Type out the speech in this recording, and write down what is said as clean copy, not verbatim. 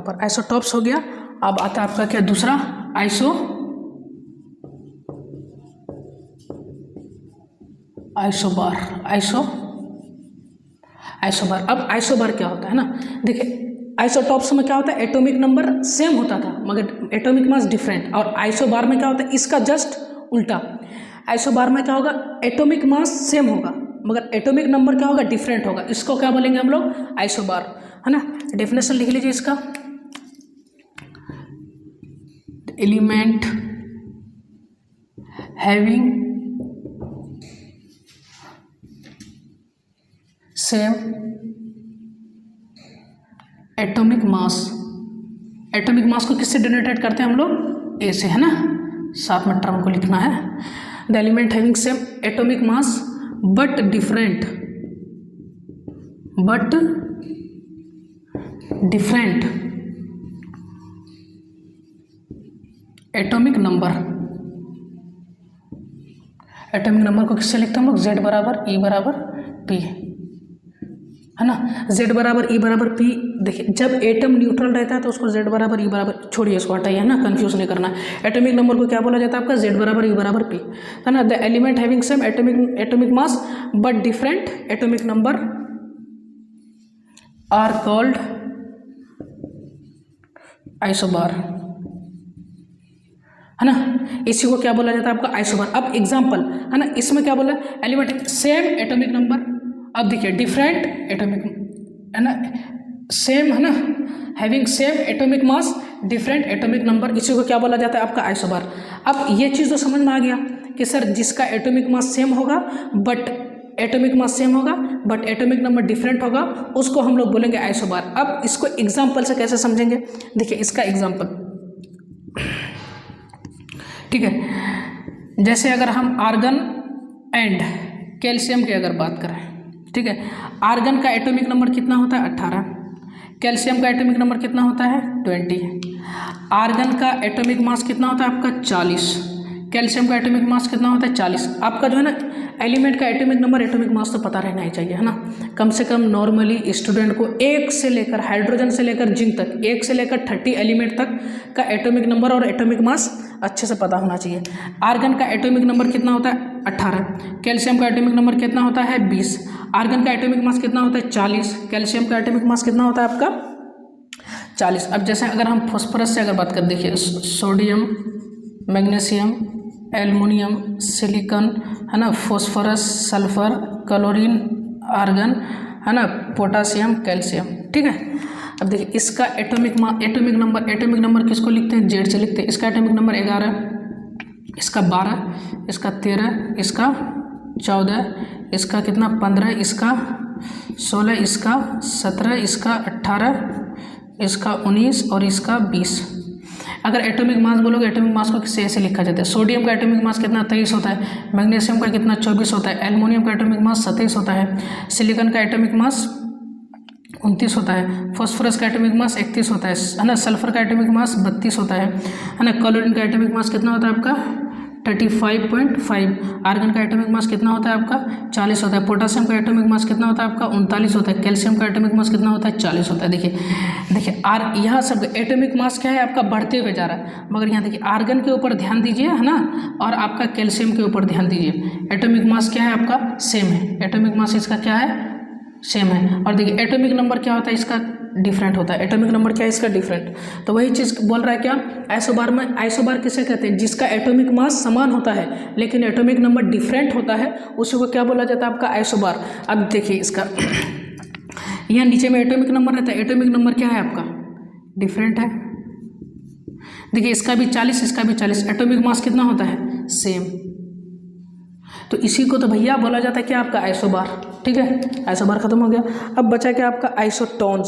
Proper, isotopes हो गया। अब आता है आपका क्या दूसरा, आइसोबार। अब आइसोबार क्या होता है ना, देखिए आइसोटॉप्स में क्या होता है, एटॉमिक नंबर सेम होता था मगर एटॉमिक मास डिफरेंट, और आइसोबार में क्या होता है इसका जस्ट उल्टा। आइसोबार में क्या होगा, एटॉमिक मास सेम होगा मगर एटॉमिक नंबर क्या होगा, डिफरेंट होगा। इसको क्या बोलेंगे हम लोग, आइसोबार, है ना। डेफिनेशन लिख लीजिए इसका, एलिमेंट हैविंग सेम एटॉमिक मास को किससे डिनोटेट करते हैं हम लोग, ए से, है ना। साथ में टर्म को लिखना है, the element having same atomic mass but different atomic number को किससे लिखते हैं हम लोग, Z बराबर E बराबर P, है ना। Z बराबर E बराबर P, देखिए जब एटम न्यूट्रल रहता है तो उसको Z बराबर E बराबर, छोड़िए इसको हटाइए, है ना, कंफ्यूज नहीं करना। एटॉमिक नंबर को क्या बोला जाता है आपका, Z बराबर E बराबर P, है ना। The element having same atomic mass but different atomic number are called isobar, है ना। इसी को क्या बोला जाता है आपका, आइसोबार। अब एग्जाम्पल, है ना, इसमें क्या बोला, एलिमेंट सेम एटॉमिक नंबर, अब देखिए डिफरेंट एटॉमिक, है ना, सेम, है ना, हैविंग सेम एटॉमिक मास डिफरेंट एटॉमिक नंबर, इसी को क्या बोला जाता है आपका, आइसोबार। अब ये चीज़ तो समझ में आ गया कि सर जिसका एटॉमिक मास सेम होगा बट एटॉमिक नंबर डिफरेंट होगा, उसको हम लोग बोलेंगे आइसोबार। अब इसको एग्जाम्पल से कैसे समझेंगे, देखिए इसका एग्जाम्पल, ठीक है। जैसे अगर हम आर्गन एंड कैल्शियम की अगर बात करें, ठीक है, आर्गन का एटॉमिक नंबर कितना होता है, 18, कैल्शियम का एटॉमिक नंबर कितना होता है, 20, आर्गन का एटॉमिक मास कितना होता है आपका, 40, कैल्शियम का एटॉमिक मास कितना होता है, 40। आपका जो है ना एलिमेंट का एटॉमिक नंबर, एटॉमिक मास तो पता रहना ही चाहिए, है ना। कम से कम नॉर्मली स्टूडेंट को एक से लेकर, हाइड्रोजन से लेकर जिंक तक, 1 से लेकर 30 एलिमेंट तक का एटॉमिक नंबर और एटॉमिक मास अच्छे से पता होना चाहिए। आर्गन का एटॉमिक नंबर कितना होता है, 18, कैल्शियम का एटॉमिक नंबर कितना होता है, 20, आर्गन का एटॉमिक मास कितना होता है, 40, कैल्शियम का एटॉमिक मास कितना होता है आपका, 40। अब जैसे अगर हम फॉस्फोरस से अगर बात करें, देखिए सोडियम, मैग्नीशियम, एल्युमिनियम, सिलिकॉन, है ना, फॉस्फोरस, सल्फर, क्लोरीन, आर्गन, है ना, पोटासियम, कैल्शियम, ठीक है। अब देखिए इसका एटॉमिक नंबर किसको लिखते हैं, जेड से लिखते हैं। इसका एटॉमिक नंबर 11, इसका 12, इसका 13, इसका 14, इसका कितना 15, इसका 16, इसका 17, इसका 18, इसका 19 और इसका 20। अगर एटॉमिक मास बोलोगे, एटॉमिक मास को किससे ऐसे लिखा जाता है, सोडियम का एटॉमिक मास कितना 23 होता है, मैग्नीशियम का कितना 24 होता है, एल्युमिनियम का एटॉमिक मास 27 होता है, सिलिकॉन का एटॉमिक मास 29 होता है, फॉस्फोरस का एटॉमिक मास 31 होता है ना, सल्फर का एटॉमिक मास 32 होता है ना, क्लोरीन का एटॉमिक मास कितना होता है आपका 35.5, आर्गन का एटॉमिक मास कितना होता है आपका 40 होता है, पोटासियम का एटॉमिक मास कितना होता है आपका 39 होता है, कैल्शियम का एटॉमिक मास कितना होता है 40 होता है। देखिए यहाँ सब एटॉमिक मास क्या है आपका बढ़ते हुए जा रहा है, मगर यहाँ देखिए आर्गन के ऊपर ध्यान दीजिए, है ना, और आपका कैल्शियम के ऊपर ध्यान दीजिए। एटॉमिक मास क्या है आपका सेम है, एटॉमिक मास इसका क्या है सेम है, और देखिए एटॉमिक नंबर क्या होता है इसका डिफरेंट होता है, एटॉमिक नंबर क्या है इसका डिफरेंट। तो वही चीज़ बोल रहा है क्या, आइसोबार में, आइसोबार किसे कहते हैं, जिसका एटॉमिक मास समान होता है लेकिन एटॉमिक नंबर डिफरेंट होता है, उसी को क्या बोला जाता है आपका आइसोबार। अब देखिए इसका यहाँ नीचे में एटॉमिक नंबर रहता है, एटॉमिक नंबर क्या है आपका डिफरेंट है। देखिए इसका भी 40, इसका भी 40, एटॉमिक मास कितना होता है सेम। तो इसी को तो भैया बोला जाता है क्या आपका आइसोबार। ठीक है, आइसोबार खत्म हो गया। अब बचा क्या आपका आइसोटोन्स।